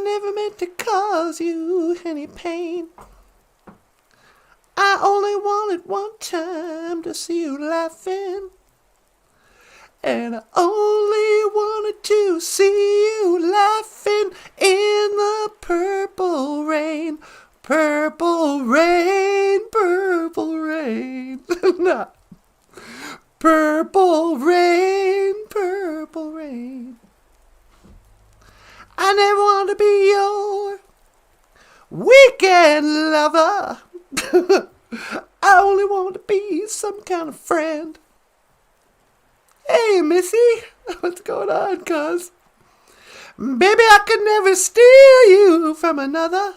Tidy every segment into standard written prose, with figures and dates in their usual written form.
never meant to cause you any pain. I only wanted one time to see you laughing. And I only wanted to see you laughing in the purple rain. Purple rain, purple rain. Not purple rain, purple rain. I never want to be your weekend lover. I only want to be some kind of friend. Hey, Missy, what's going on, cuz? Baby, I could never steal you from another.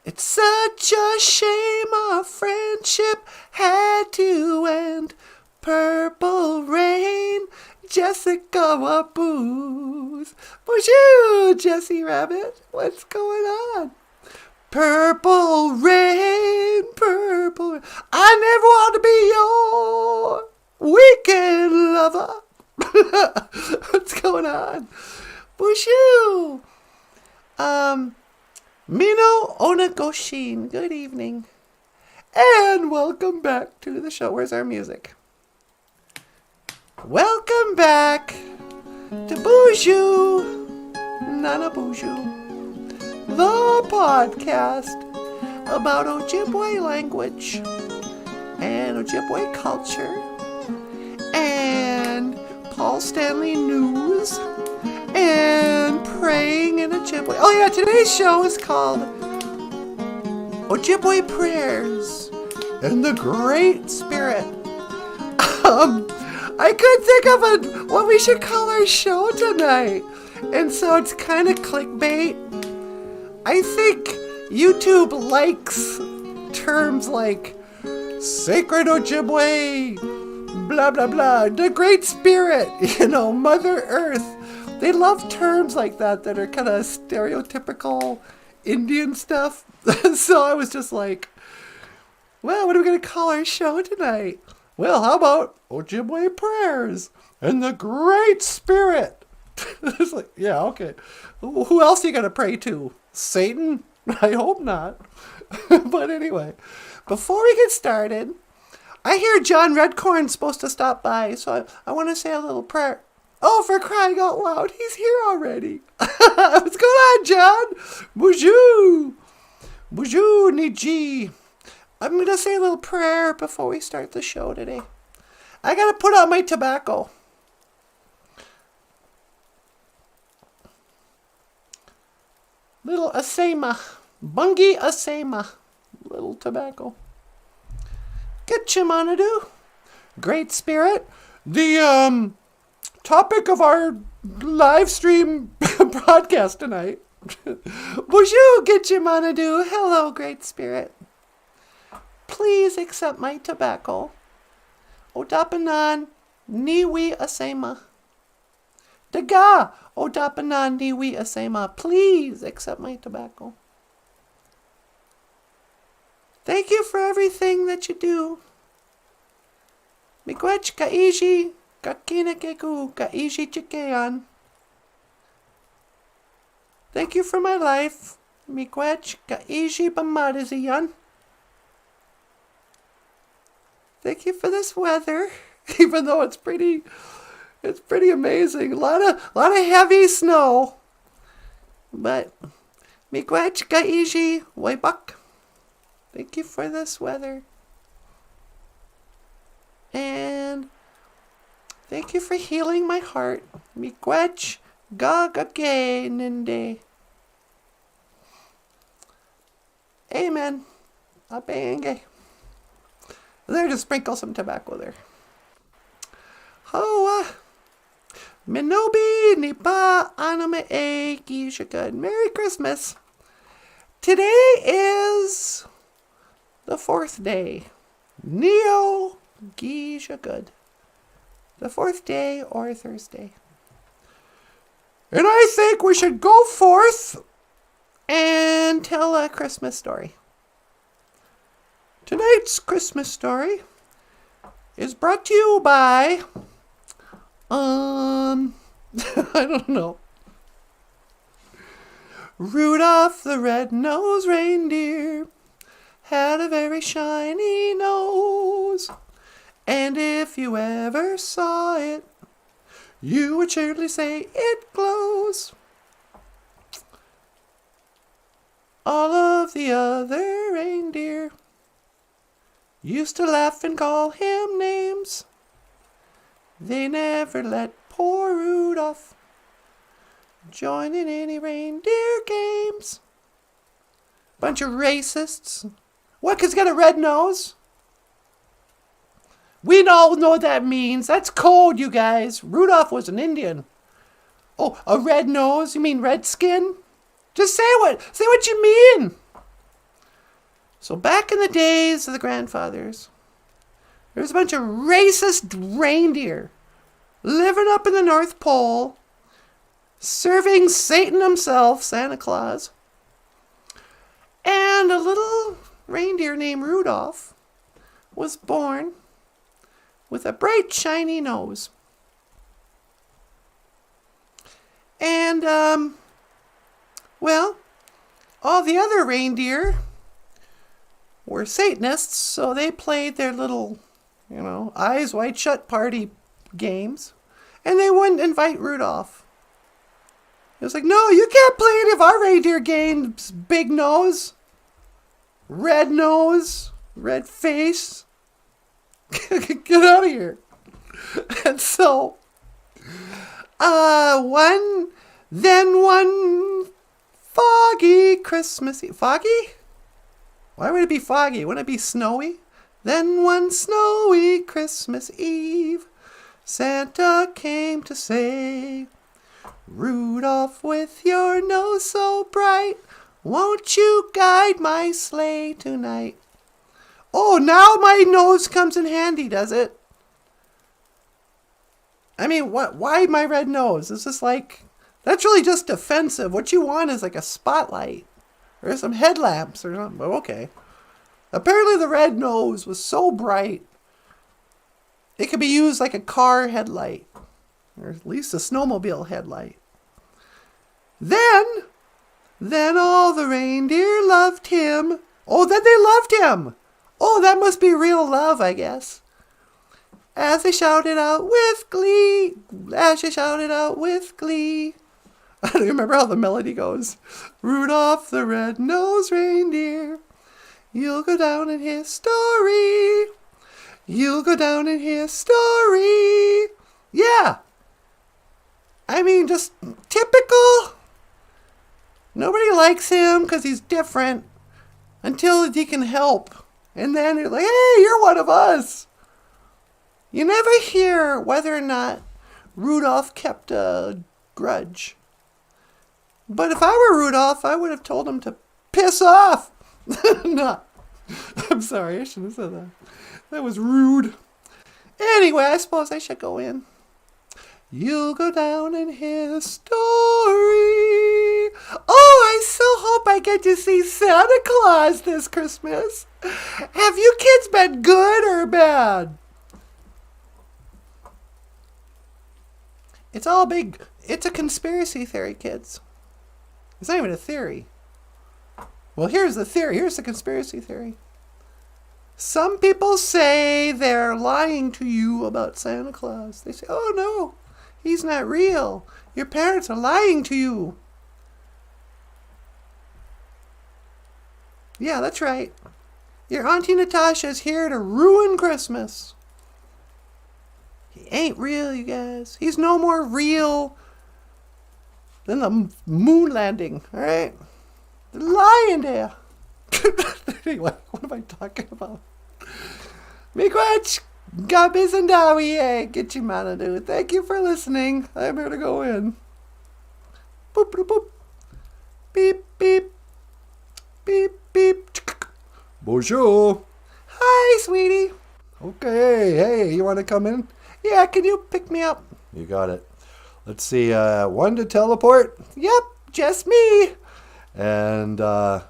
It's such a shame our friendship had to end. Purple rain, Jessica-wa-booze. BOOZHOO, Jessie Rabbit, what's going on? Purple rain, purple rain. I never want to be your weekend lover. What's going on? BOOZHOO. Mino Onagoshin, good evening. And welcome back to the show. Where's our music? Welcome back to BOOZHOO NANABOOZHOO, the podcast about Ojibwe language and Ojibwe culture and Paul Stanley news and praying in Ojibwe. Oh yeah, today's show is called Ojibwe Prayers and the Great Spirit. I couldn't think of what we should call our show tonight, and so it's kind of clickbait. I think YouTube likes terms like Sacred Ojibwe, blah blah blah, the Great Spirit, Mother Earth. They love terms like that are kind of stereotypical Indian stuff. So I was just like, well, what are we going to call our show tonight? Well, how about Ojibwe Prayers and the Great Spirit? It's like, yeah, okay. Who else are you going to pray to? Satan? I hope not. But anyway, before we get started, I hear John Redcorn's supposed to stop by, so I want to say a little prayer. Oh, for crying out loud, he's here already. What's going on, John? BOOZHOO. BOOZHOO Niji. I'm going to say a little prayer before we start the show today. I got to put out my tobacco. Little asema. Bungi asema. Little tobacco. Getchamanadu. Great Spirit. The topic of our live stream broadcast tonight. BOOZHOO Getchamanadu. Hello, Great Spirit. Please accept my tobacco. Odapanan niwi asema. Daga odapanan niwi asema. Please accept my tobacco. Thank you for everything that you do. Miigwech kaiji kakinakeku kaiji chikean. Thank you for my life. Miigwech kaiji bamadiziyan. Thank you for this weather, even though it's pretty amazing. A lot of heavy snow, but miigwech kaiji waibak. Thank you for this weather, and thank you for healing my heart. Miigwech gagage ninde. Amen. AYAANGWAAMIZI. There, just sprinkle some tobacco there. Oh, Minobi nipa anime e gishagud. Merry Christmas. Today is the 4th day. Neo gishagud. The 4th day or Thursday. And I think we should go forth and tell a Christmas story. Tonight's Christmas story is brought to you by, I don't know. Rudolph the red-nosed reindeer had a very shiny nose, and if you ever saw it, you would surely say it glows. All of the other reindeer used to laugh and call him names. They never let poor Rudolph join in any reindeer games. Bunch of racists. What, 'cause he's got a red nose? We all know what that means. That's code, you guys. Rudolph was an Indian. Oh, a red nose? You mean red skin? Just say what you mean. So back in the days of the grandfathers, there was a bunch of racist reindeer living up in the North Pole, serving Satan himself, Santa Claus. And a little reindeer named Rudolph was born with a bright, shiny nose. And, well, all the other reindeer were Satanists, so they played their little, eyes wide shut party games, and they wouldn't invite Rudolph. It was like, no, you can't play any of our reindeer games, big nose, red face. Get out of here. And so, one foggy Christmas Eve. Foggy? Why would it be foggy? Wouldn't it be snowy? Then one snowy Christmas Eve, Santa came to say, Rudolph, with your nose so bright, won't you guide my sleigh tonight? Oh, now my nose comes in handy, does it? I mean, why my red nose? It's just like, that's really just defensive. What you want is like a spotlight or some headlamps or something. But okay. Apparently the red nose was so bright, it could be used like a car headlight, or at least a snowmobile headlight. Then all the reindeer loved him. Oh, then they loved him. Oh, that must be real love, I guess. As they shouted out with glee. I don't remember how the melody goes. Rudolph the red-nosed reindeer, you'll go down in history. You'll go down in history. Yeah. I mean, just typical. Nobody likes him because he's different until he can help. And then they're like, hey, you're one of us. You never hear whether or not Rudolph kept a grudge. But if I were Rudolph, I would have told him to piss off. No. I'm sorry, I shouldn't have said that. That was rude. Anyway, I suppose I should go in. You'll go down in history. Oh, I so hope I get to see Santa Claus this Christmas. Have you kids been good or bad? It's all big. It's a conspiracy theory, kids. It's not even a theory. Well, here's the theory. Here's the conspiracy theory. Some people say they're lying to you about Santa Claus. They say, oh no, he's not real. Your parents are lying to you. Yeah, that's right. Your Auntie Natasha is here to ruin Christmas. He ain't real, you guys. He's no more real than the moon landing, all right? They're lying there. Anyway, what am I talking about? Miigwech, GOFUNDME, get you mana, dude. Thank you for listening. I'm here to go in. Boop, boop, boop. Beep, beep. Beep, beep. Bonjour. Hi, sweetie. Okay, hey, you want to come in? Yeah, can you pick me up? You got it. Let's see, one to teleport? Yep, just me. And, let's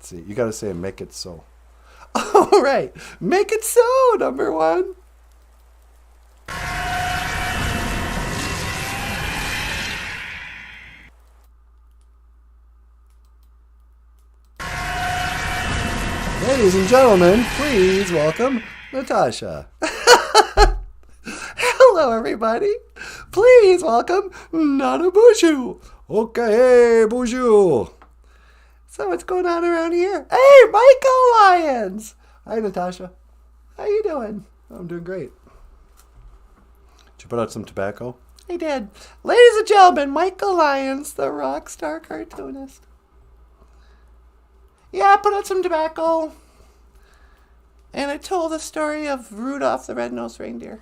see, you got to say make it so. All right, make it so, number one. Ladies and gentlemen, please welcome Natasha. Hello, everybody. Please welcome NANABOOZHOO. Okay, BOOZHOO. So what's going on around here? Hey, Michael Lyons. Hi, Natasha. How you doing? I'm doing great. Did you put out some tobacco? I did. Ladies and gentlemen, Michael Lyons, the rock star cartoonist. Yeah, I put out some tobacco. And I told the story of Rudolph the Red-Nosed Reindeer.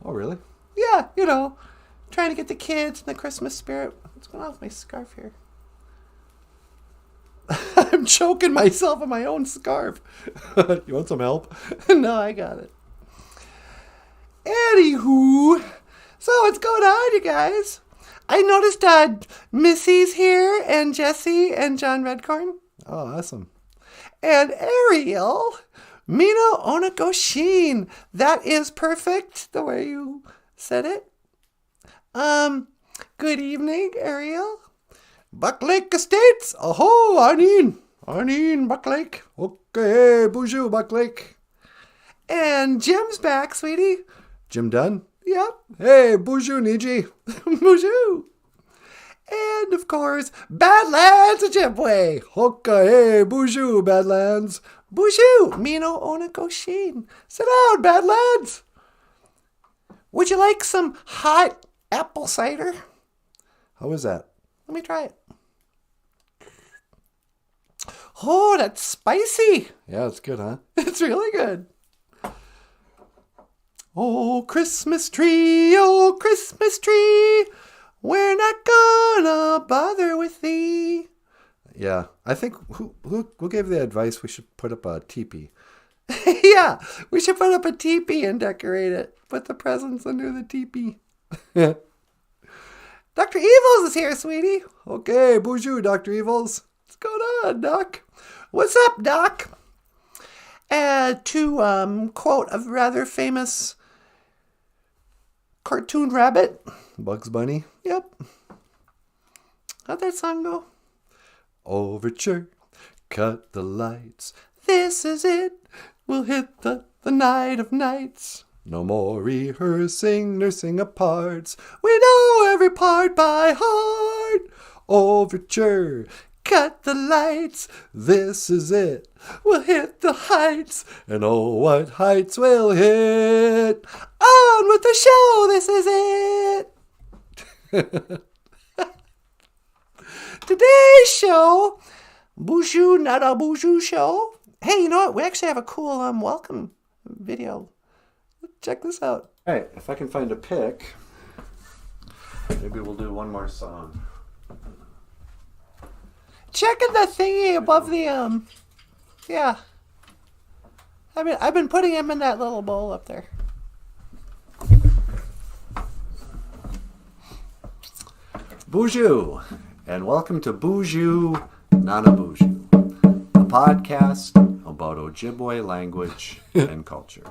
Oh, really? Yeah, you know, trying to get the kids in the Christmas spirit. What's going on with my scarf here? I'm choking myself on my own scarf. You want some help? No, I got it. Anywho, so what's going on, you guys? I noticed Missy's here, and Jesse, and John Redcorn. Oh, awesome. And Ariel, MIINAWAA GOFUNDME. That is perfect, the way you said it. Good evening, Ariel. Buck Lake Estates. Aho, Arneen, Buck Lake. Okay, BOOZHOO, Buck Lake. And Jim's back, sweetie. Jim Dunn? Yep. Hey, BOOZHOO, Niji. BOOZHOO. And, of course, Badlands OJIBWE. Okay, BOOZHOO, Badlands. BOOZHOO, MIINAWAA GOFUNDME. Sit down, Badlands. Would you like some hot apple cider? How is that? Let me try it. Oh, that's spicy. Yeah, it's good, huh? It's really good. Oh, Christmas tree, we're not gonna bother with thee. Yeah, I think, who gave the advice we should put up a teepee? Yeah, we should put up a teepee and decorate it. Put the presents under the teepee. Dr. Evils is here, sweetie. Okay, BOOZHOO, Dr. Evils. What's going on, Doc? What's up, Doc? To quote a rather famous cartoon rabbit, Bugs Bunny. Yep. How'd that song go? Overture, cut the lights. This is it. We'll hit the night of nights. No more rehearsing, nursing of parts. We know every part by heart. Overture, cut the lights. This is it. We'll hit the heights. And oh, what heights we'll hit. On with the show. This is it. Today's show, BOOZHOO NANABOOZHOO show. Hey, you know what? We actually have a cool welcome video. Check this out. All right, if I can find a pick, maybe we'll do one more song. Checking the thingy above the yeah. I've been putting him in that little bowl up there. BOOZHOO, and welcome to BOOZHOO NANABOOZHOO, a podcast about Ojibwe language and culture.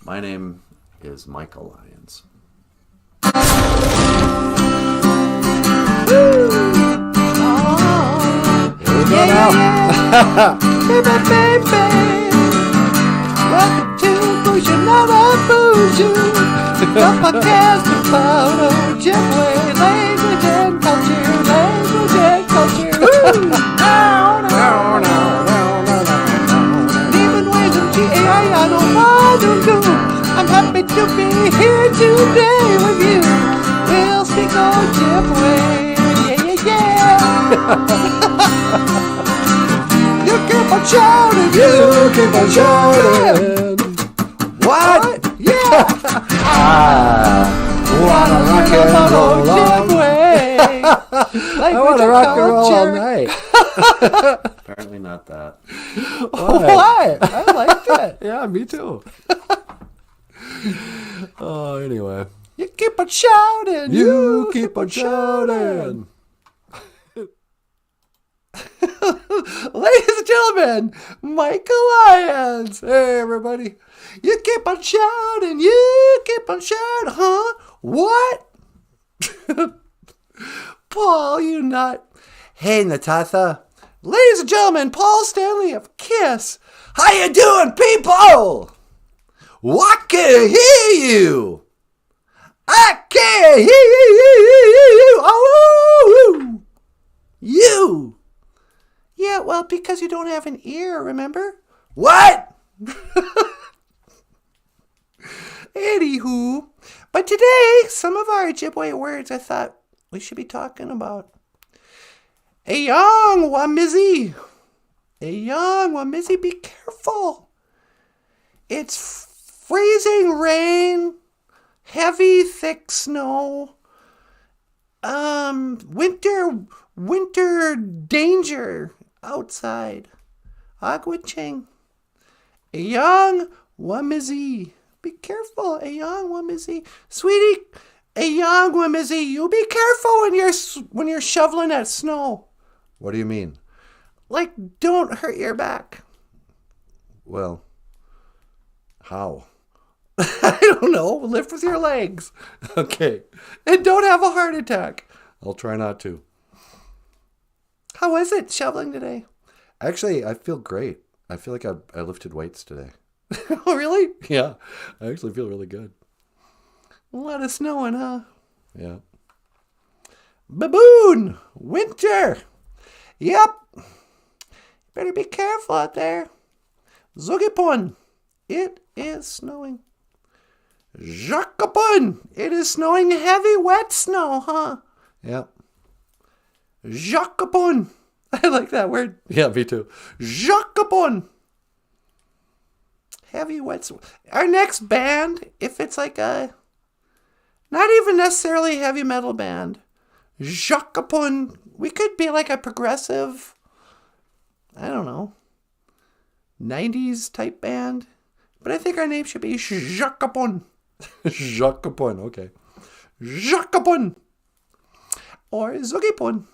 My name is Michael Lyons. Woo! Oh, here we go now. Baby. Welcome to BOOZHOO NANABOOZHOO, the podcast about Ojibwe language and culture. Woo! Even ways of GAWAABAAMIN. I'm happy to be here today with you. We'll speak Ojibwe. Yeah. You keep on shouting. You keep on shouting. What? Yeah. I wanna rock and roll Ojibwe. I wanna rock and roll all night. Apparently not that. What? I liked it. Yeah, me too. Oh, anyway. You keep on shouting. You keep on shouting. Ladies and gentlemen, Michael Lyons. Hey, everybody. You keep on shouting. You keep on shouting. Huh? What? Paul, you nut. Hey, Natasha. Ladies and gentlemen, Paul Stanley of KISS. How you doing, people? I can't hear you. I can't hear you. Oh, you. Yeah, well, because you don't have an ear, remember? What? Anywho, but today, some of our Ojibwe words I thought we should be talking about. AYAANGWAAMIZI. AYAANGWAAMIZI, be careful. It's freezing rain, heavy, thick snow, winter danger outside. AGWAJIING. AYAANGWAAMIZI. Be careful, AYAANGWAAMIZI. Sweetie, AYAANGWAAMIZI, you be careful when you're shoveling that snow. What do you mean? Like, don't hurt your back. Well, how? I don't know. Lift with your legs. Okay. And don't have a heart attack. I'll try not to. How is it shoveling today? Actually, I feel great. I feel like I lifted weights today. Oh, really? Yeah. I actually feel really good. A lot of snowing, huh? Yeah. Baboon! Winter! Yep. Better be careful out there. ZOOGIPON! It is snowing. ZHAKIPON! It is snowing heavy, wet snow, huh? Yep. ZHAKIPON! I like that word. Yeah, me too. ZHAKIPON! Heavy, wet snow. Our next band, if it's like a... not even necessarily heavy metal band. ZHAKIPON. We could be like a progressive, I don't know, 90s type band. But I think our name should be ZHAKIPON. ZHAKIPON, okay. ZHAKIPON. Or ZOOGIPON.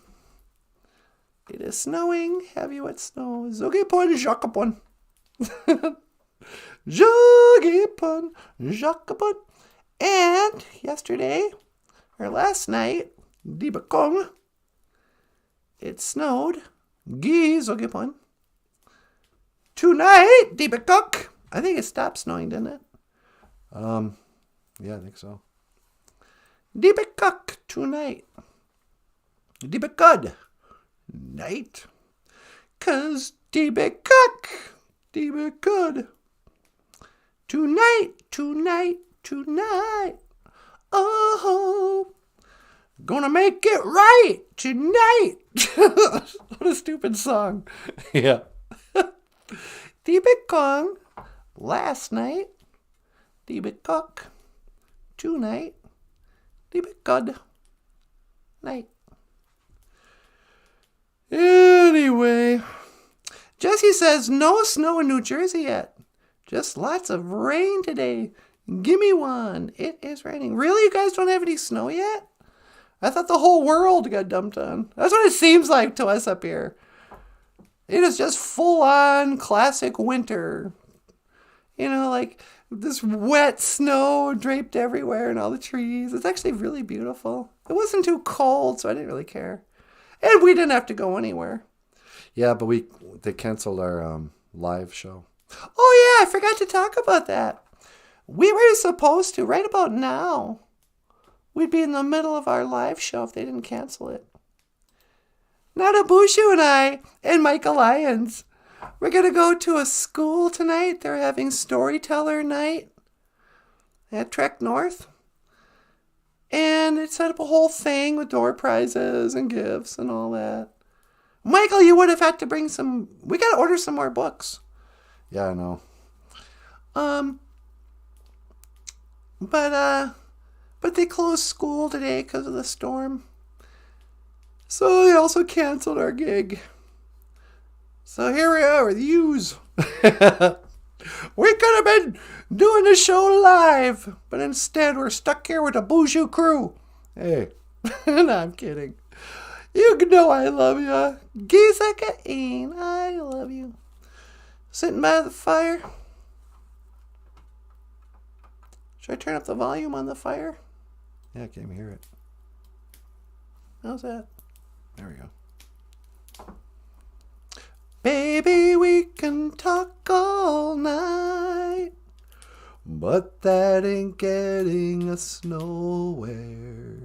It is snowing, heavy wet snow. ZOOGIPON, ZHAKIPON. ZOOGIPON, ZHAKIPON. And yesterday, or last night, Dibakong, it snowed. GIGAWAABAAMIN. Tonight, Dibakok. I think it stopped snowing, didn't it? Yeah, I think so. Dibakok tonight. Dibakod night. 'Cause Dibakok. Dibakod. Tonight, tonight, tonight. Oh. Gonna make it right tonight. What a stupid song. Yeah. Dibakong last night. Dibakok tonight. Dibakod night. Anyway, Jesse says no snow in New Jersey yet. Just lots of rain today. Gimme one. It is raining. Really? You guys don't have any snow yet? I thought the whole world got dumped on. That's what it seems like to us up here. It is just full-on classic winter. You know, like this wet snow draped everywhere and all the trees. It's actually really beautiful. It wasn't too cold, so I didn't really care. And we didn't have to go anywhere. Yeah, but they canceled our live show. Oh, yeah, I forgot to talk about that. We were supposed to, right about now, we'd be in the middle of our live show if they didn't cancel it. NANABOOZHOO and I and Michael Lyons, we're going to go to a school tonight. They're having storyteller night at Trek North. And it set up a whole thing with door prizes and gifts and all that. Michael, you would have had to bring some... we got to order some more books. Yeah, I know. But they closed school today because of the storm. So they also canceled our gig. So here we are with yous. We could have been doing the show live, but instead we're stuck here with the BOOZHOO crew. Hey, no, I'm kidding. You know I love you. GIGAWAABAAMIN, I love you. Sitting by the fire. Should I turn up the volume on the fire? Yeah, I can't even hear it. How's that? There we go. Baby, we can talk all night, but that ain't getting us nowhere.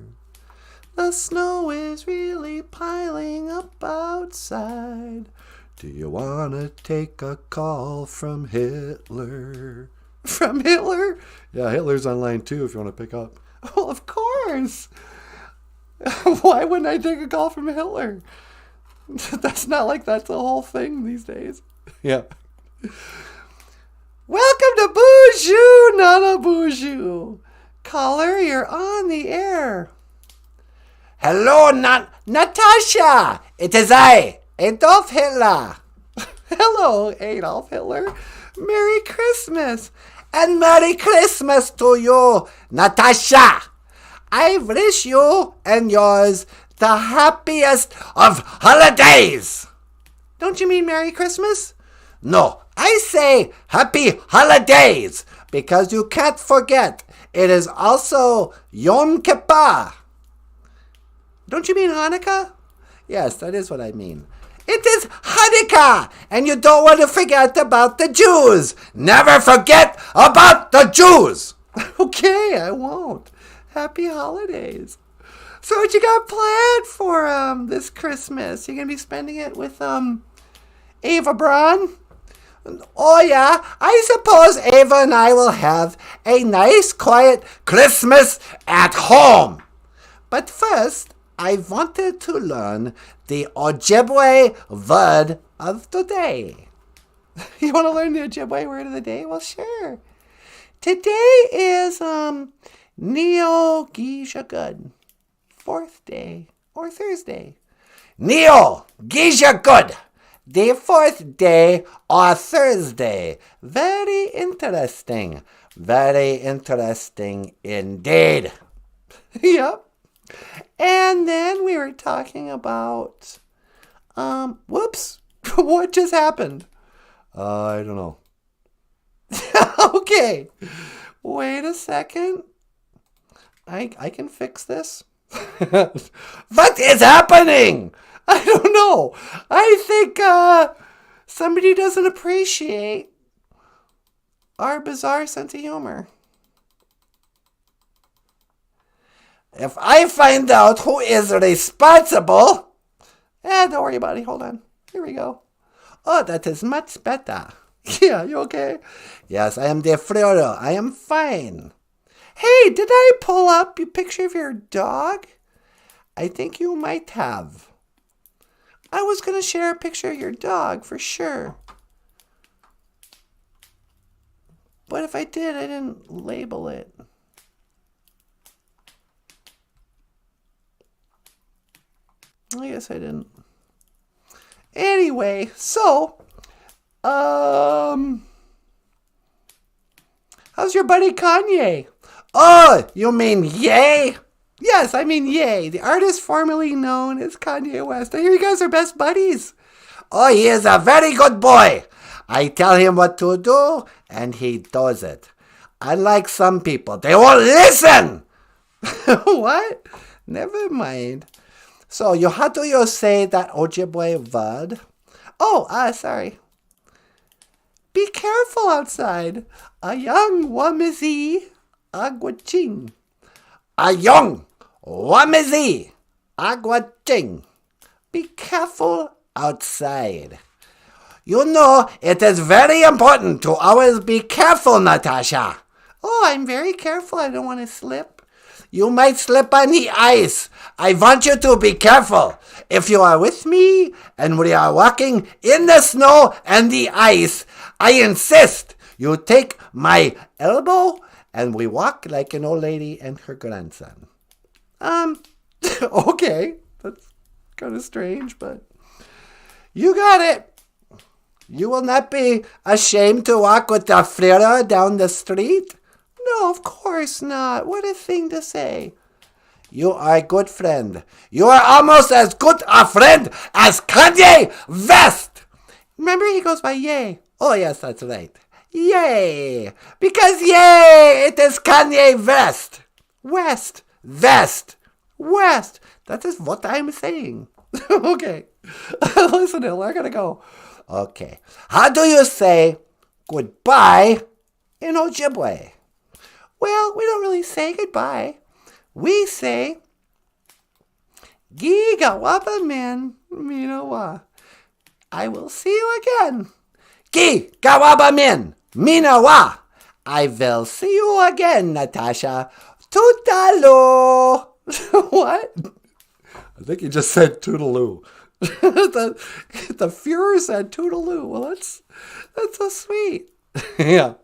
The snow is really piling up outside. Do you wanna take a call from Hitler? From Hitler? Yeah, Hitler's online too if you want to pick up. Well, of course. Why wouldn't I take a call from Hitler? That's not like that's the whole thing these days. Yeah. Welcome to BOOZHOO NANABOOZHOO. Caller, you're on the air. Hello, Natasha. It is I, Adolf Hitler. Hello, Adolf Hitler. Merry Christmas. And Merry Christmas to you, Natasha. I wish you and yours the happiest of holidays. Don't you mean Merry Christmas? No, I say Happy Holidays because you can't forget it is also Yom Kippur. Don't you mean Hanukkah? Yes, that is what I mean. It is Hanukkah, and you don't want to forget about the Jews. Never forget about the Jews. Okay, I won't. Happy holidays. So what you got planned for this Christmas? You gonna be spending it with Ava Braun? Oh yeah, I suppose Ava and I will have a nice quiet Christmas at home. But first, I wanted to learn the OJIBWE word of the day. You want to learn the Ojibwe word of the day? Well, sure. Today is Neo-Gija-Good. Fourth day or Thursday. Neo-Gija-Good. The fourth day or Thursday. Very interesting. Very interesting indeed. Yep. And then we were talking about, whoops, what just happened? I don't know. Okay, wait a second. I can fix this. What is happening? I don't know. I think somebody doesn't appreciate our bizarre sense of humor. If I find out who is responsible... Don't worry about it. Hold on. Here we go. Oh, that is much better. Yeah, you okay? Yes, I am the Fredo. I am fine. Hey, did I pull up a picture of your dog? I think you might have. I was going to share a picture of your dog for sure. But if I did, I didn't label it. I guess I didn't. Anyway, so, how's your buddy Kanye? Oh, you mean Ye? Yes, I mean Ye, the artist formerly known as Kanye West. I hear you guys are best buddies. Oh, he is a very good boy. I tell him what to do, and he does it. Unlike some people, they won't listen. What? Never mind. So, how do you say that Ojibwe word? Oh, sorry. Be careful outside. AYAANGWAAMIZI, AGWAJIING. AYAANGWAAMIZI, AGWAJIING. Be careful outside. You know, it is very important to always be careful, Natasha. Oh, I'm very careful. I don't want to slip. You might slip on the ice. I want you to be careful. If you are with me and we are walking in the snow and the ice, I insist you take my elbow and we walk like an old lady and her grandson. Okay. That's kind of strange, but you got it. You will not be ashamed to walk with the Frera down the street? No, of course not. What a thing to say. You are a good friend. You are almost as good a friend as Kanye West. Remember, he goes by Ye. Oh, yes, that's right. Yay! Because yay, it is Kanye West. West. West. West. That is what I'm saying. Okay. Listen, I gotta go. Okay. How do you say goodbye in Ojibwe? Well, we don't really say goodbye. We say GIGAWAABAAMIN, MIINAWAA. I will see you again. GIGAWAABAAMIN, MIINAWAA. I will see you again, Natasha. Toodaloo. What? I think he just said toodaloo. the Fuhrer said toodaloo. Well, that's so sweet. Yeah.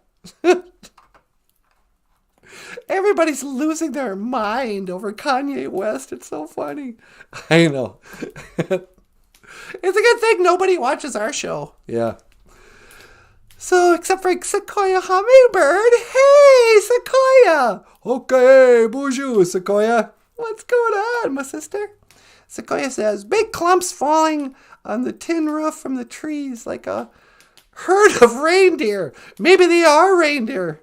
Everybody's losing their mind over Kanye West. It's so funny. I know. It's a good thing nobody watches our show. Yeah. So, except for Sequoia Hummingbird. Hey, Sequoia! Okay, bonjour, Sequoia. What's going on, my sister? Sequoia says, big clumps falling on the tin roof from the trees like a herd of reindeer. Maybe they are reindeer.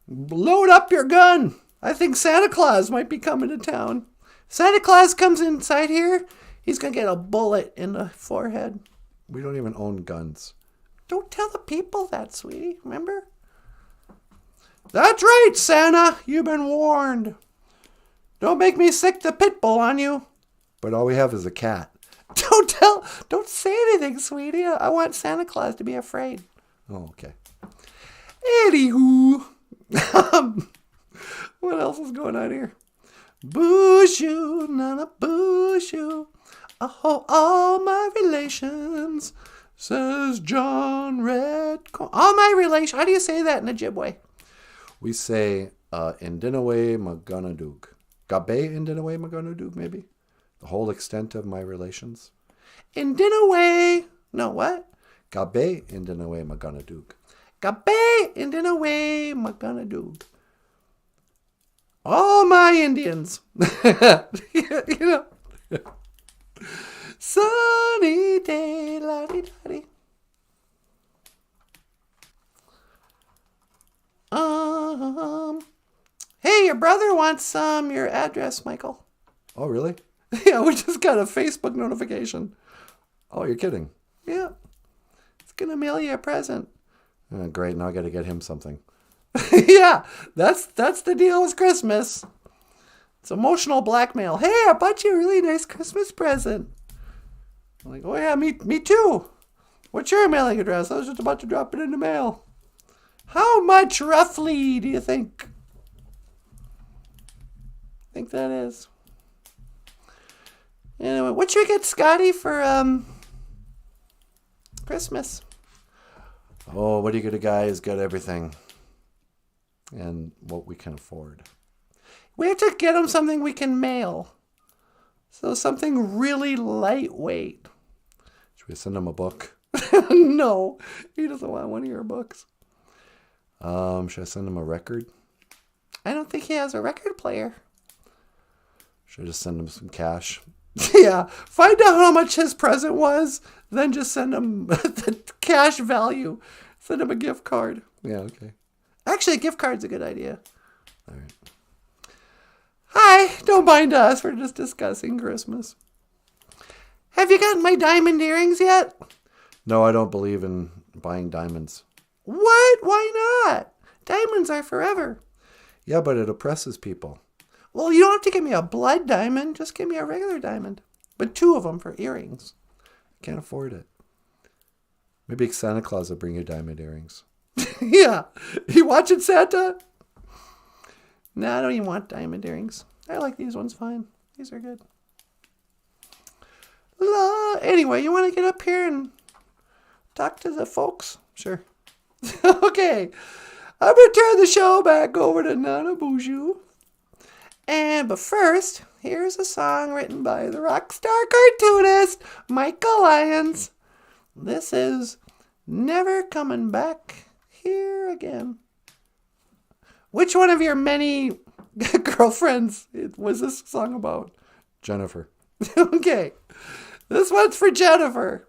Load up your gun. I think Santa Claus might be coming to town. Santa Claus comes inside here, he's going to get a bullet in the forehead. We don't even own guns. Don't tell the people that, sweetie. Remember? That's right, Santa. You've been warned. Don't make me sick the pit bull on you. But all we have is a cat. Don't say anything, sweetie. I want Santa Claus to be afraid. Oh, okay. Anywho. What else is going on here? BOOZHOO NANABOOZHOO. Oh, all my relations, says John Redcorn. All my relations. How do you say that in Ojibwe? We say, Indinawe Maganadug. Gabe Indinawe Maganadug, maybe? The whole extent of my relations. Indinawe. No, what? Gabe Indinawe Maganadug. Gabe Indinawe Maganadug. All my Indians. You know. Sunny day, la-di-da-di. Hey, your brother wants your address, Michael. Oh, really? Yeah, we just got a Facebook notification. Oh, you're kidding. Yeah. It's going to mail you a present. Oh, great, now I got to get him something. Yeah, that's the deal with Christmas. It's emotional blackmail. Hey, I bought you a really nice Christmas present. I'm like, oh yeah, me too. What's your mailing address? I was just about to drop it in the mail. How much roughly do you think that is? Anyway, what should we get Scotty for Christmas? Oh, what do you get a guy who's got everything? And what we can afford. We have to get him something we can mail. So something really lightweight. Should we send him a book? No, he doesn't want one of your books. Should I send him a record? I don't think he has a record player. Should I just send him some cash? Yeah, find out how much his present was, then just send him the cash value. Send him a gift card. Yeah, okay. Actually, a gift card's a good idea. All right. Hi, don't mind us. We're just discussing Christmas. Have you gotten my diamond earrings yet? No, I don't believe in buying diamonds. What? Why not? Diamonds are forever. Yeah, but it oppresses people. Well, you don't have to give me a blood diamond. Just give me a regular diamond. But 2 of them for earrings. I can't afford it. Maybe Santa Claus will bring you diamond earrings. Yeah. You watching Santa? No, I don't even want diamond earrings. I like these ones fine. These are good. Anyway, you want to get up here and talk to the folks? Sure. Okay. I'm going to turn the show back over to NanaBOOZHOO. But first, here's a song written by the rock star cartoonist Michael Lyons. This is Never Coming Back Here Again. Which one of your many girlfriends was this song about? Jennifer. Okay. This one's for Jennifer.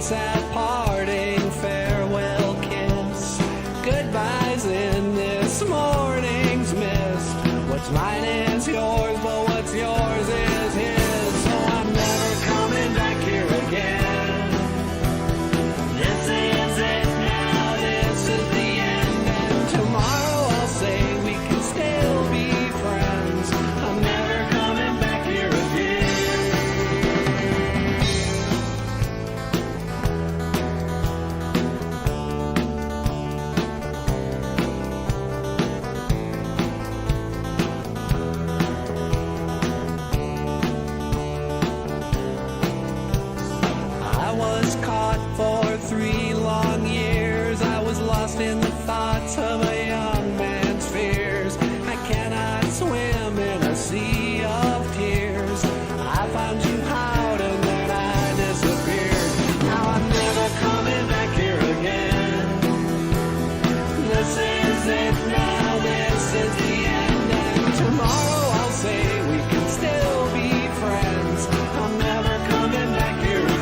sad parting farewell kiss. Goodbyes in this morning's mist. What's mine is yours, but what's yours is his. So I'm never coming back here again. This is it now, this is the end. And tomorrow I'll say we can still be friends. I'm never coming back here again. I was caught for 3 long years. I was lost in the thoughts of a young man's fears. I cannot swim in a sea of tears. I found you out and then I disappeared. Now I'm never coming back here again. This is it now, this is the end. And tomorrow I'll say we can still be friends. I'm never coming back here again.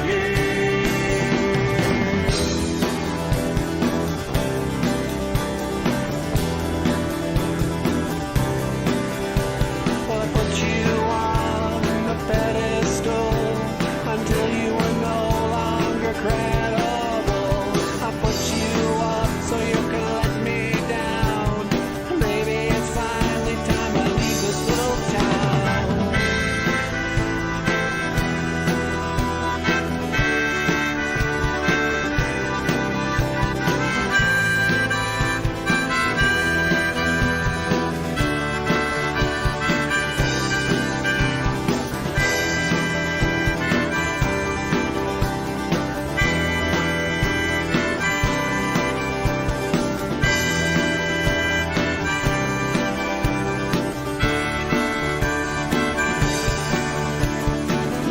Well, I put you on the pedestal until you were no longer credible. I put you up so you can let me down. Maybe it's finally time I leave this little town.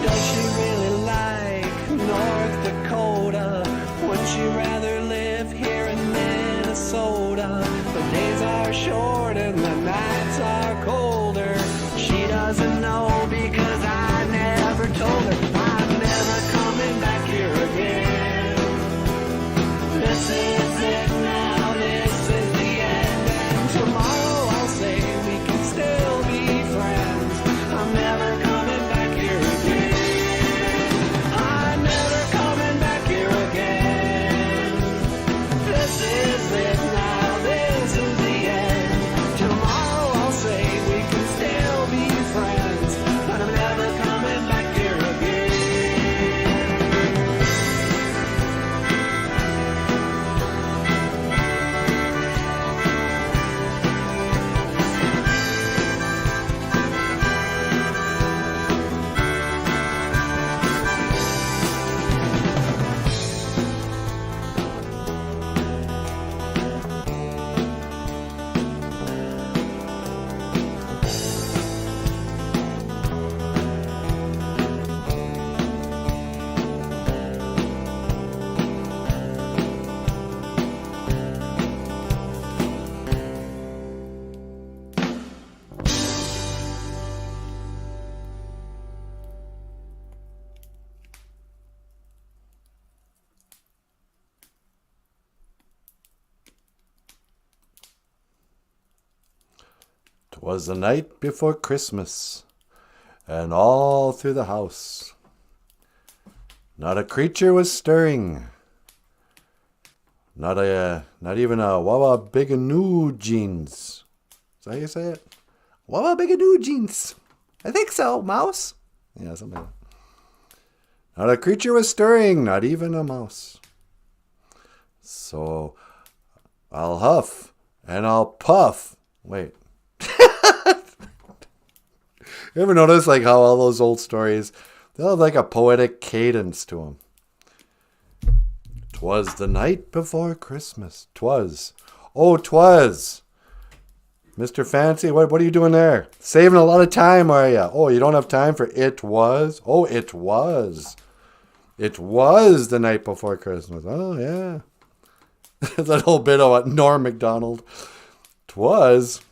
Does she really like North Dakota? Would she rather live here in Minnesota? The days are short and the nights are colder. She doesn't know because I never told her. I'm never coming back here again. This is it now, this is the end. And tomorrow I'll say we can still be friends. I'm never coming back here again. I'm never coming back here again. This is it now, this is the end. Tomorrow I'll say we can still be friends. But I'm never coming back here again. Was the night before Christmas, and all through the house not a creature was stirring, not even a wawa jeans. Is that how you say it? Wawa jeans. I think so, mouse. Yeah, something like that. Not a creature was stirring, not even a mouse. So I'll huff and I'll puff. Wait. You ever notice like how all those old stories, they'll have like a poetic cadence to them? 'Twas the night before Christmas. 'Twas. Oh, 'twas. Mr. Fancy, what are you doing there? Saving a lot of time, are you? Oh, you don't have time for it was? Oh, it was. It was the night before Christmas. Oh, yeah. That whole bit of Norm MacDonald. 'Twas.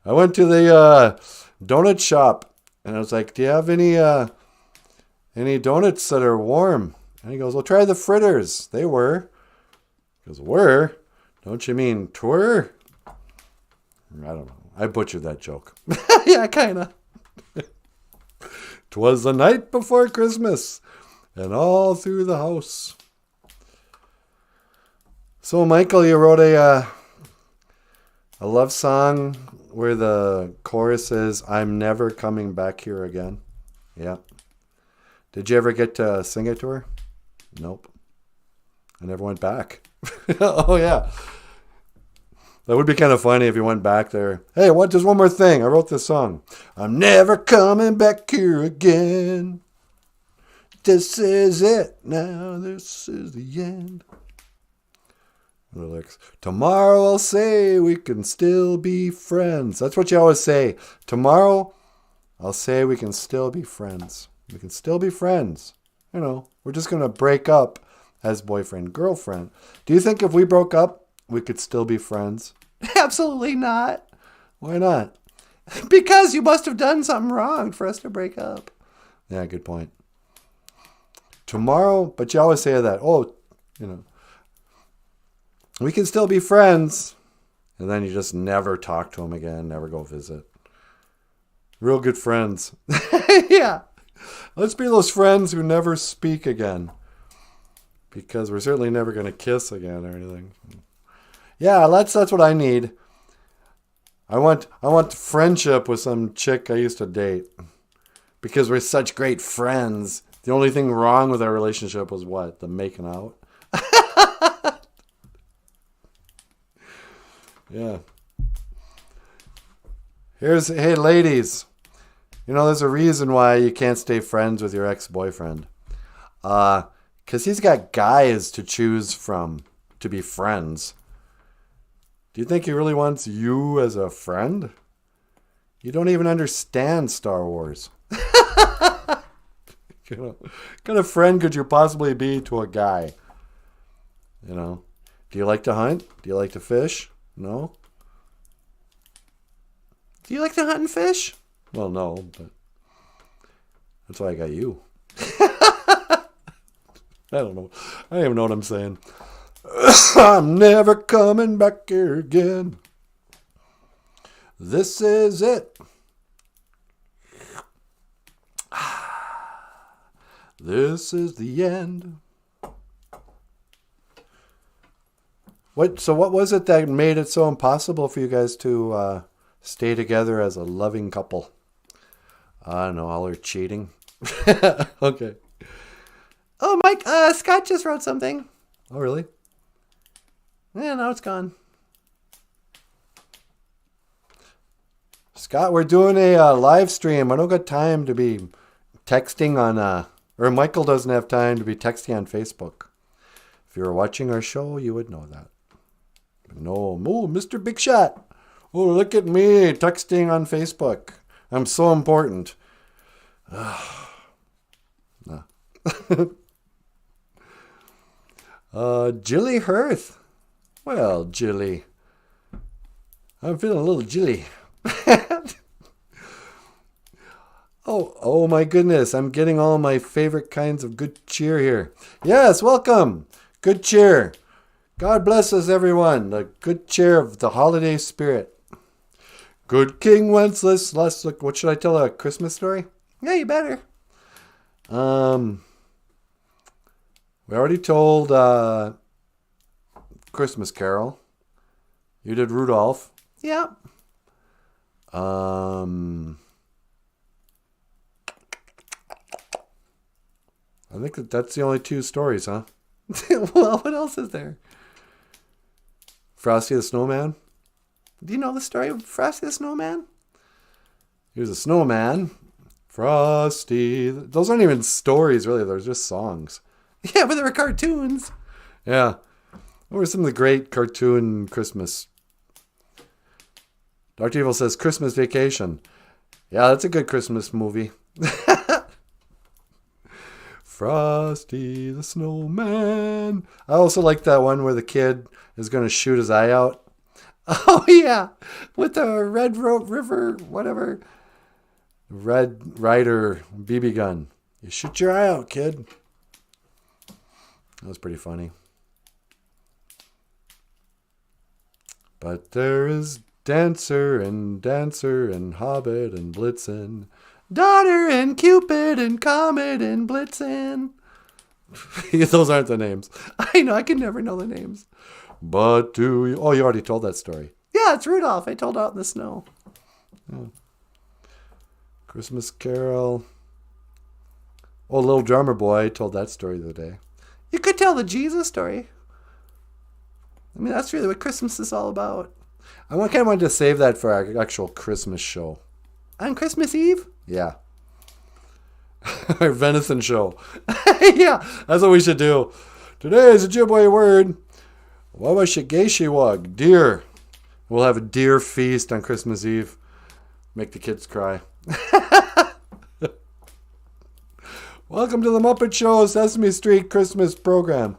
I went to the donut shop, and I was like, do you have any donuts that are warm? And he goes, well, try the fritters. They were. He goes, were? Don't you mean twere? I don't know. I butchered that joke. Yeah, kind of. 'Twas the night before Christmas, and all through the house. So, Michael, you wrote a love song where the chorus is, I'm never coming back here again. Yeah. Did you ever get to sing it to her? Nope. I never went back. Oh, yeah. That would be kind of funny if you went back there. Hey, just one more thing. I wrote this song. I'm never coming back here again. This is it. Now this is the end. The lyrics. Tomorrow I'll say we can still be friends. That's what you always say. Tomorrow I'll say we can still be friends. We can still be friends. You know, we're just going to break up as boyfriend, girlfriend. Do you think if we broke up, we could still be friends? Absolutely not. Why not? Because you must have done something wrong for us to break up. Yeah, good point. Tomorrow, but you always say that, oh, you know, we can still be friends. And then you just never talk to them again, never go visit. Real good friends. Yeah. Let's be those friends who never speak again. Because we're certainly never going to kiss again or anything. Yeah, that's what I need. I want friendship with some chick I used to date. Because we're such great friends. The only thing wrong with our relationship was what? The making out? Yeah. Hey ladies. You know, there's a reason why you can't stay friends with your ex-boyfriend. Because he's got guys to choose from to be friends. Do you think he really wants you as a friend? You don't even understand Star Wars. You know, what kind of friend could you possibly be to a guy? You know, do you like to hunt? Do you like to fish? No? Do you like to hunt and fish? Well, no, but that's why I got you. I don't know. I don't even know what I'm saying. I'm never coming back here again. This is it. This is the end. So what was it that made it so impossible for you guys to stay together as a loving couple? I don't know, all her cheating. Okay. Oh, Mike, Scott just wrote something. Oh, really? Yeah, now it's gone. Scott, we're doing a live stream. I don't got time to be texting on, or Michael doesn't have time to be texting on Facebook. If you were watching our show, you would know that. But no, oh, Mr. Big Shot. Oh, look at me texting on Facebook. I'm so important. No. Jilly Hearth. Well, Jilly. I'm feeling a little jilly. Oh my goodness. I'm getting all my favorite kinds of good cheer here. Yes, welcome. Good cheer. God bless us, everyone. The good cheer of the holiday spirit. Good King Wenceslas. Look, what should I tell, a Christmas story? Yeah, you better. We already told Christmas Carol. You did Rudolph. Yeah. I think that's the only two stories, huh? Well, what else is there? Frosty the Snowman. Do you know the story of Frosty the Snowman? He was a snowman. Frosty. Those aren't even stories, really. They're just songs. Yeah, but they were cartoons. Yeah. What were some of the great cartoon Christmas? Dr. Evil says Christmas Vacation. Yeah, that's a good Christmas movie. Frosty the Snowman. I also like that one where the kid is going to shoot his eye out. Oh, yeah. With the Red River, whatever. Red Ryder BB gun. You shoot your eye out, kid. That was pretty funny. But there is Dancer and Hobbit and Blitzen, Donner and Cupid and Comet and Blitzen. Those aren't the names. I know, I can never know the names. But do you... Oh, you already told that story. Yeah, it's Rudolph. I told Out in the Snow. Oh. Christmas Carol. Oh, Little Drummer Boy told that story the other day. You could tell the Jesus story. I mean, that's really what Christmas is all about. I kind of wanted to save that for our actual Christmas show. On Christmas Eve? Yeah. Our venison show. Yeah. That's what we should do. Today is Ojibwe word. Wawashigeshiwag, deer. We'll have a deer feast on Christmas Eve. Make the kids cry. Welcome to the Muppet Show Sesame Street Christmas program.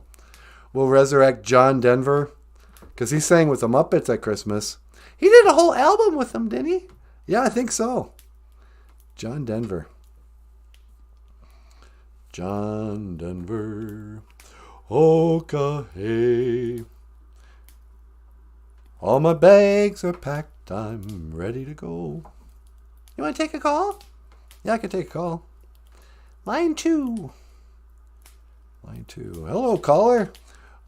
We'll resurrect John Denver because he sang with the Muppets at Christmas. He did a whole album with them, didn't he? Yeah, I think so. John Denver. John Denver. Okay. All my bags are packed. I'm ready to go. You want to take a call? Yeah, I can take a call. Line 2. Line 2. Hello, caller.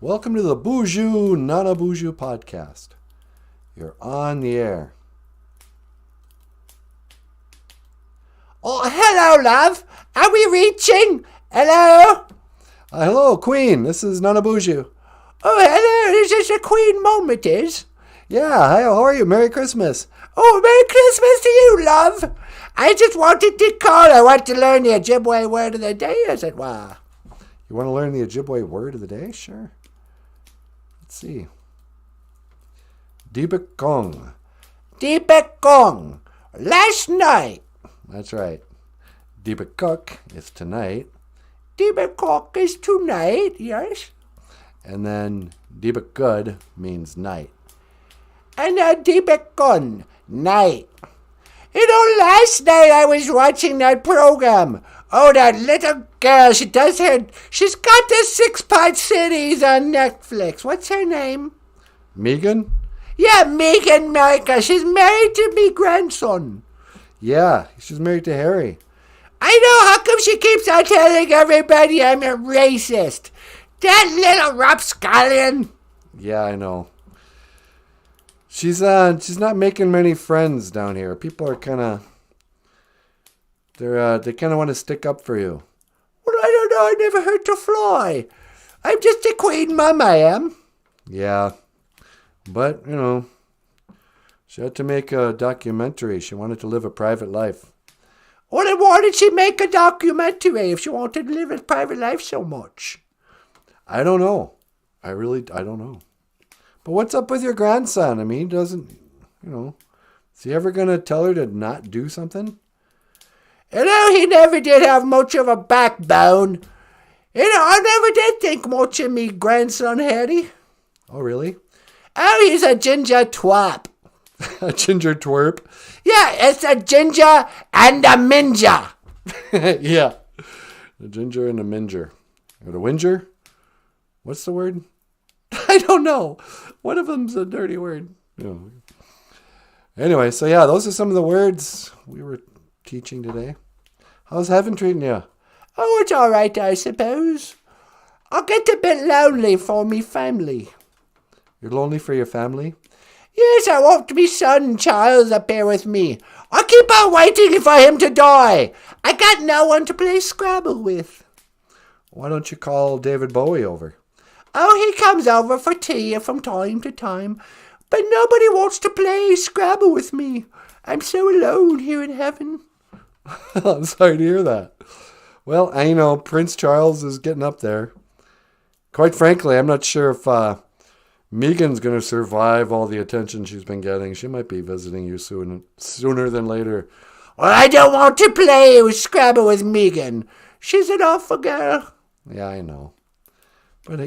Welcome to the BOOZHOO NANABOOZHOO podcast. You're on the air. Oh, hello, love. Are we reaching? Hello? Hello, Queen. This is NANABOOZHOO. Oh, hello. Is this a Queen moment, is? Yeah, hi, how are you? Merry Christmas. Oh, Merry Christmas to you, love. I just wanted to call. I want to learn the Ojibwe word of the day, as it were. You want to learn the Ojibwe word of the day? Sure. Let's see. Dibakong. Dibakong. Last night. That's right. Dibakuk is tonight. Dibakok is tonight, yes. And then Dibakud means night. And Dibakon, night. You know, last night I was watching that program. Oh, that little girl, she's got the 6-part series on Netflix. What's her name? Megan? Yeah, Megan Micah. She's married to me grandson. Yeah, she's married to Harry. I know, how come she keeps on telling everybody I'm a racist? That little rapscallion. Yeah, I know. She's not making many friends down here. People are kind of... They kind of want to stick up for you. Well, I don't know. I never heard to fly. I'm just a queen mum, I am. Yeah. But, you know, she had to make a documentary. She wanted to live a private life. Well, then why did she make a documentary if she wanted to live a private life so much? I don't know. I don't know. But what's up with your grandson? I mean, is he ever going to tell her to not do something? You know, he never did have much of a backbone. You know, I never did think much of me grandson, Harry. Oh, really? Oh, he's a ginger twap. A ginger twerp? Yeah, it's a ginger and a minger. Yeah. A ginger and a minger. Or a whinger? What's the word? I don't know. One of them's a dirty word. Yeah. Anyway, so yeah, those are some of the words we were teaching today. How's heaven treating you? Oh, it's all right, I suppose. I'll get a bit lonely for me family. You're lonely for your family? Yes, I want me son Charles up here with me. I keep on waiting for him to die. I got no one to play Scrabble with. Why don't you call David Bowie over? Oh, he comes over for tea from time to time, but nobody wants to play Scrabble with me. I'm so alone here in heaven. I'm sorry to hear that. Well, I know Prince Charles is getting up there. Quite frankly, I'm not sure if Megan's going to survive all the attention she's been getting. She might be visiting you sooner than later. Well, I don't want to play Scrabble with Megan. She's an awful girl. Yeah, I know. But,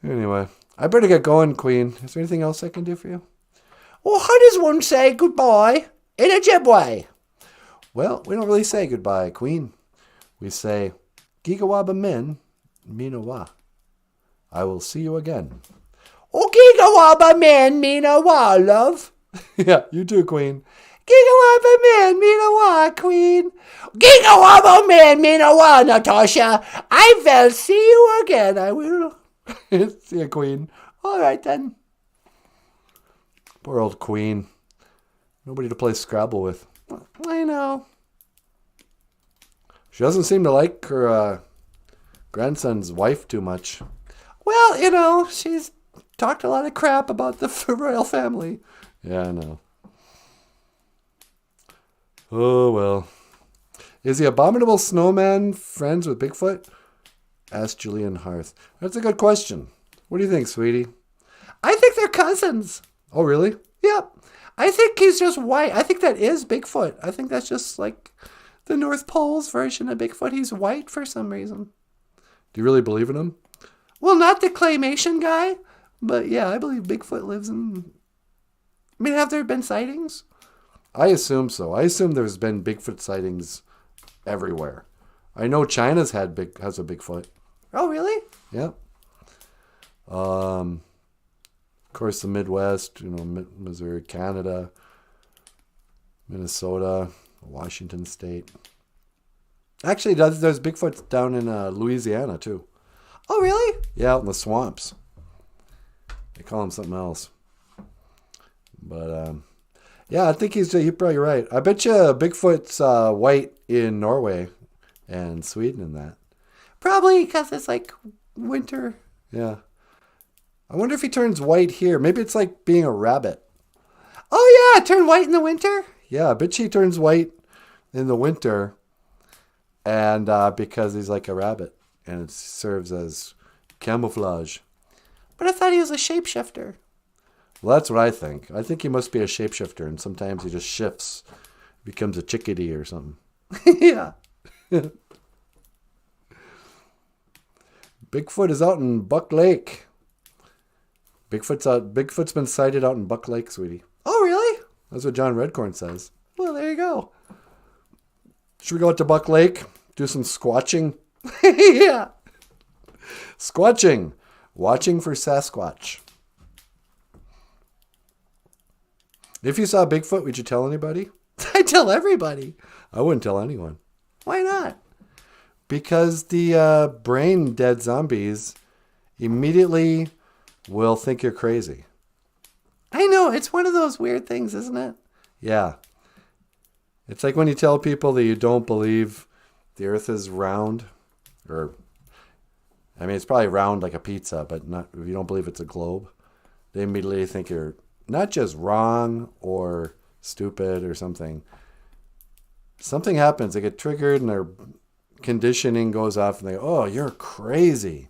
anyway, I better get going, Queen. Is there anything else I can do for you? Well, how does one say goodbye in Ojibwe? Well, we don't really say goodbye, Queen. We say GIGAWAABAAMIN MIINAWAA. I will see you again. Oh, GIGAWAABAAMIN, MIINAWAA, love. Yeah, you too, Queen. GIGAWAABAAMIN, MIINAWAA, Queen. GIGAWAABAAMIN, MIINAWAA, Natasha. I will see you again. I will. See you, Queen. All right, then. Poor old Queen. Nobody to play Scrabble with. I know. She doesn't seem to like her grandson's wife too much. Well, you know, she's talked a lot of crap about the royal family. Yeah, I know. Oh, well. Is the abominable snowman friends with Bigfoot? Asked Julian Harth. That's a good question. What do you think, sweetie? I think they're cousins. Oh, really? Yep. I think he's just white. I think that is Bigfoot. I think that's just like the North Pole's version of Bigfoot. He's white for some reason. Do you really believe in him? Well, not the claymation guy, but yeah, I believe Bigfoot lives in... I mean, have there been sightings? I assume so. I assume there's been Bigfoot sightings everywhere. I know China's has a Bigfoot. Oh, really? Yep. Of course, the Midwest, you know, Missouri, Canada, Minnesota, Washington State. Actually, there's Bigfoot down in Louisiana, too. Oh, really? Yeah, out in the swamps. They call him something else. But, yeah, I think you're probably right. I bet you Bigfoot's white in Norway and Sweden and that. Probably because it's like winter. Yeah. I wonder if he turns white here. Maybe it's like being a rabbit. Oh, yeah, turn white in the winter? Yeah, I bet he turns white in the winter and because he's like a rabbit and it serves as camouflage. But I thought he was a shapeshifter. Well, that's what I think. I think he must be a shapeshifter, and sometimes he just shifts, becomes a chickadee or something. Yeah. Bigfoot is out in Buck Lake. Bigfoot's been sighted out in Buck Lake, sweetie. Oh, really? That's what John Redcorn says. Well, there you go. Should we go out to Buck Lake? Do some squatching? Yeah. Squatching. Watching for Sasquatch. If you saw Bigfoot, would you tell anybody? I tell everybody. I wouldn't tell anyone. Why not? Because the brain dead zombies immediately will think you're crazy. I know. It's one of those weird things, isn't it? Yeah. It's like when you tell people that you don't believe the earth is round, or, I mean, it's probably round like a pizza, but not, if you don't believe it's a globe, they immediately think you're not just wrong or stupid or something. Something happens. They get triggered and their conditioning goes off and they go, oh, you're crazy.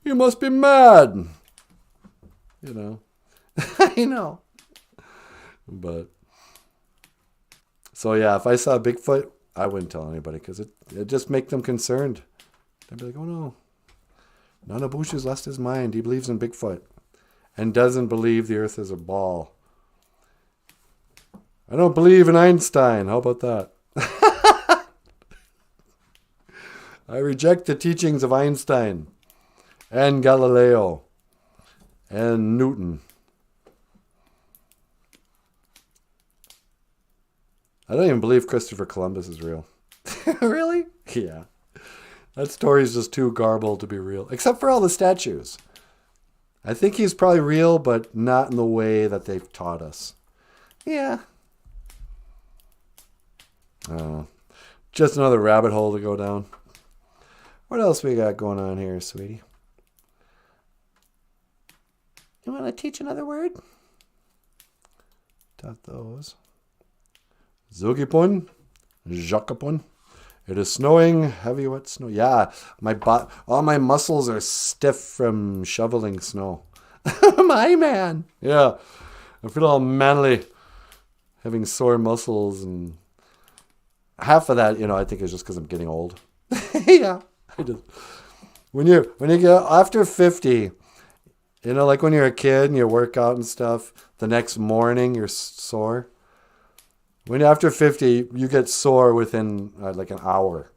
You must be mad. You know. I know. But, so yeah, if I saw Bigfoot, I wouldn't tell anybody because it just make them concerned. They'd be like, oh no. Nanaboozhoo's lost his mind. He believes in Bigfoot. And doesn't believe the earth is a ball. I don't believe in Einstein. How about that? I reject the teachings of Einstein and Galileo and Newton. I don't even believe Christopher Columbus is real. Really? Yeah. That story's just too garbled to be real. Except for all the statues. I think he's probably real, but not in the way that they've taught us. Yeah. Just another rabbit hole to go down. What else we got going on here, sweetie? You want to teach another word? Got those. ZOOGIPON. ZHAKIPON. It is snowing, heavy wet snow. Yeah, all my muscles are stiff from shoveling snow. My man. Yeah, I feel all manly, having sore muscles, and half of that, I think is just because I'm getting old. Yeah. When you get after 50, like when you're a kid and you work out and stuff, the next morning you're sore. When after 50, you get sore within like an hour.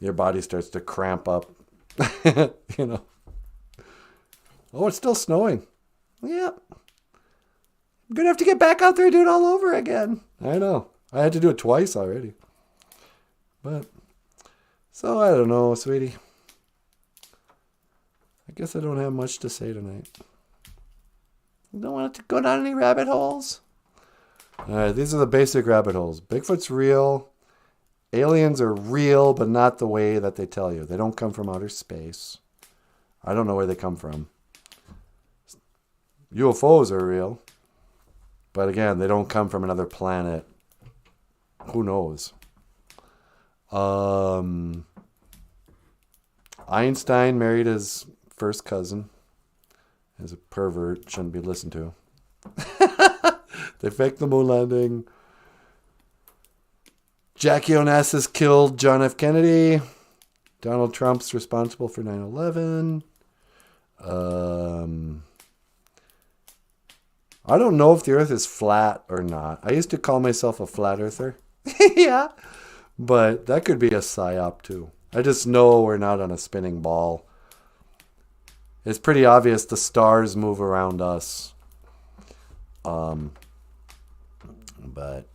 Your body starts to cramp up You know. Oh, it's still snowing. Yep. I'm going to have to get back out there and do it all over again. I know. I had to do it twice already. But, so I don't know, sweetie. I guess I don't have much to say tonight. You don't want to go down any rabbit holes? All right, these are the basic rabbit holes. Bigfoot's real. Aliens are real, but not the way that they tell you. They don't come from outer space. I don't know where they come from. UFOs are real. But again, they don't come from another planet. Who knows? Einstein married his first cousin. As a pervert, shouldn't be listened to. They faked the moon landing. Jackie Onassis killed John F. Kennedy. Donald Trump's responsible for 9/11. I don't know if the earth is flat or not. I used to call myself a flat earther. Yeah. But that could be a psyop too. I just know we're not on a spinning ball. It's pretty obvious the stars move around us. But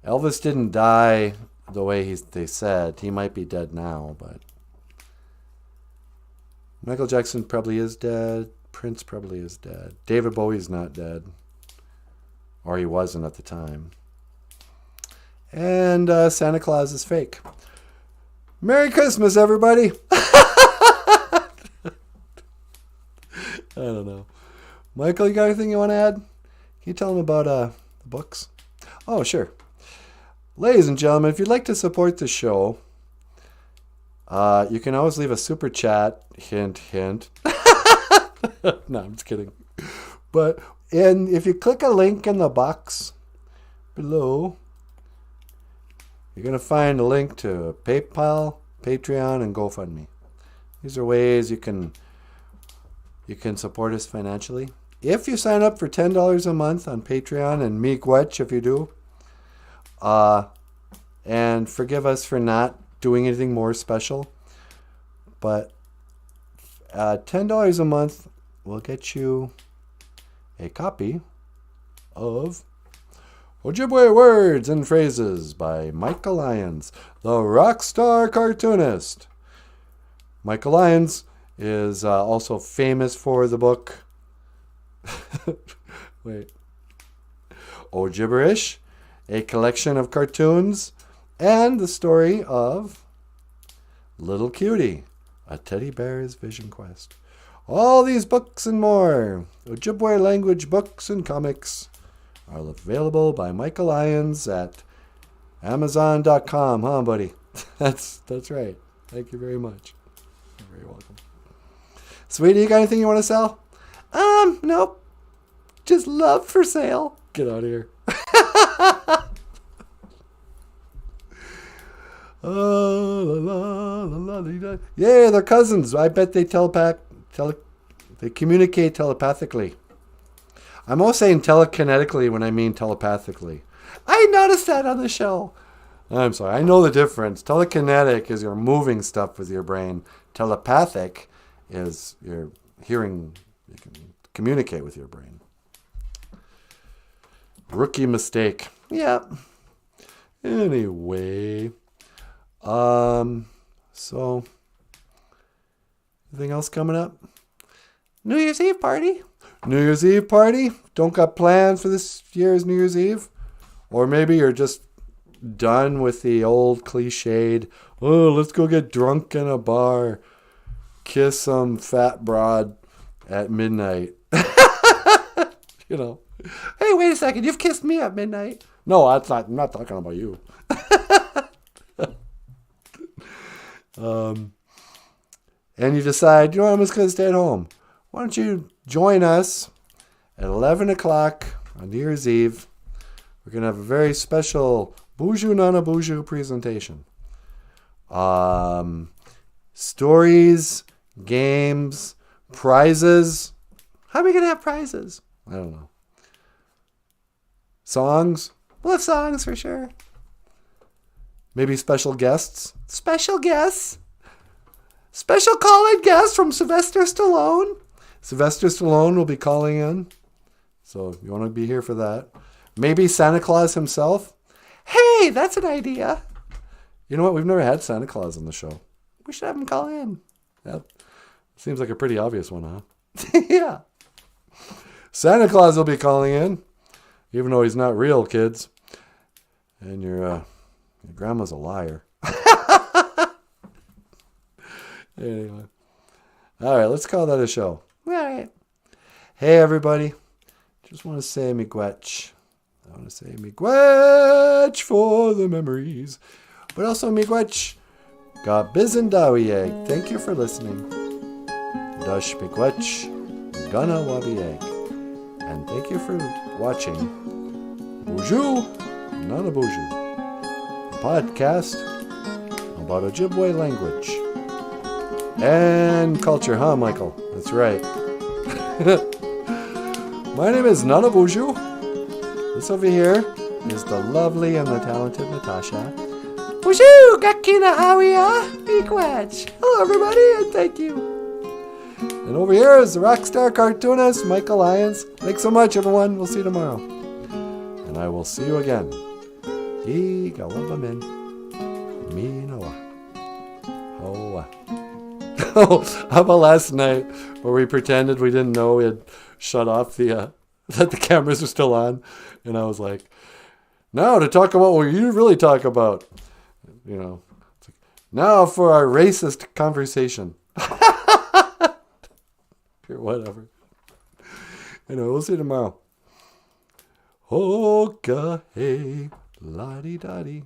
Elvis didn't die the way they said. He might be dead now, but Michael Jackson probably is dead. Prince probably is dead. David Bowie's not dead. Or he wasn't at the time. And Santa Claus is fake. Merry Christmas, everybody! I don't know. Michael, you got anything you want to add? Can you tell them about the books? Oh, sure. Ladies and gentlemen, if you'd like to support the show, you can always leave a super chat. Hint, hint. No, I'm just kidding. But if you click a link in the box below, you're going to find a link to PayPal, Patreon, and GoFundMe. These are ways you can support us financially. If you sign up for $10 a month on Patreon, and miigwech if you do, and forgive us for not doing anything more special, but $10 a month will get you a copy of Ojibwe Words and Phrases by Michael Lyons, the rock star cartoonist. Michael Lyons is also famous for the book OJIBERISH, a collection of cartoons, and the story of Little Cutie, a teddy bear's vision quest. All these books and more, Ojibwe language books and comics, are available by Michael Lyons at Amazon.com, huh, buddy? That's right. Thank you very much. You're very welcome. Sweetie, you got anything you want to sell? Nope. Just love for sale. Get out of here. Yeah, they're cousins. I bet they they communicate telepathically. I'm always saying telekinetically when I mean telepathically. I noticed that on the show. I'm sorry. I know the difference. Telekinetic is you're moving stuff with your brain. Telepathic is you're hearing, you can communicate with your brain. Rookie mistake. Yep. Anyway. So, anything else coming up? New Year's Eve party. New Year's Eve party? Don't got plans for this year's New Year's Eve? Or maybe you're just done with the old cliched, oh, let's go get drunk in a bar, kiss some fat broad at midnight. You know. Hey, wait a second. You've kissed me at midnight. No, I'm not talking about you. And you decide, you know what, I'm just going to stay at home. Why don't you join us at 11 o'clock on New Year's Eve? We're going to have a very special BOOZHOO NANABOOZHOO presentation. Stories, games, prizes. How are we going to have prizes? I don't know. Songs. We'll have songs for sure. Maybe special guests. Special guests. Special call-in guest from Sylvester Stallone. Sylvester Stallone will be calling in. So you want to be here for that. Maybe Santa Claus himself. Hey, that's an idea. You know what? We've never had Santa Claus on the show. We should have him call in. Yeah. Seems like a pretty obvious one, huh? Yeah. Santa Claus will be calling in. Even though he's not real, kids. And your grandma's a liar. Anyway. All right, let's call that a show. All right. Hey, everybody. Just want to say miigwech. I want to say miigwech for the memories. But also miigwech. Got biz and dawieg. Thank you for listening. Dash miigwech. Gonna wabieg. And thank you for watching BOOZHOO NANABOOZHOO, a podcast about Ojibwe language and culture, huh, Michael? That's right. My name is NANABOOZHOO. This over here is the lovely and the talented Natasha. BOOZHOO gakina awia miigwech. Hello, everybody, and thank you. And over here is the rock star cartoonist, Michael Lyons. Thanks so much, everyone. We'll see you tomorrow. And I will see you again. GIGAWAABAAMIN. MIINAWAA. Oh, how about last night where we pretended we didn't know we had shut off that the cameras were still on? And I was like, now to talk about what you really talk about. You know, it's like, now for our racist conversation. Or whatever. Anyway, we'll see you tomorrow. Hoka hey, la-di-da-di.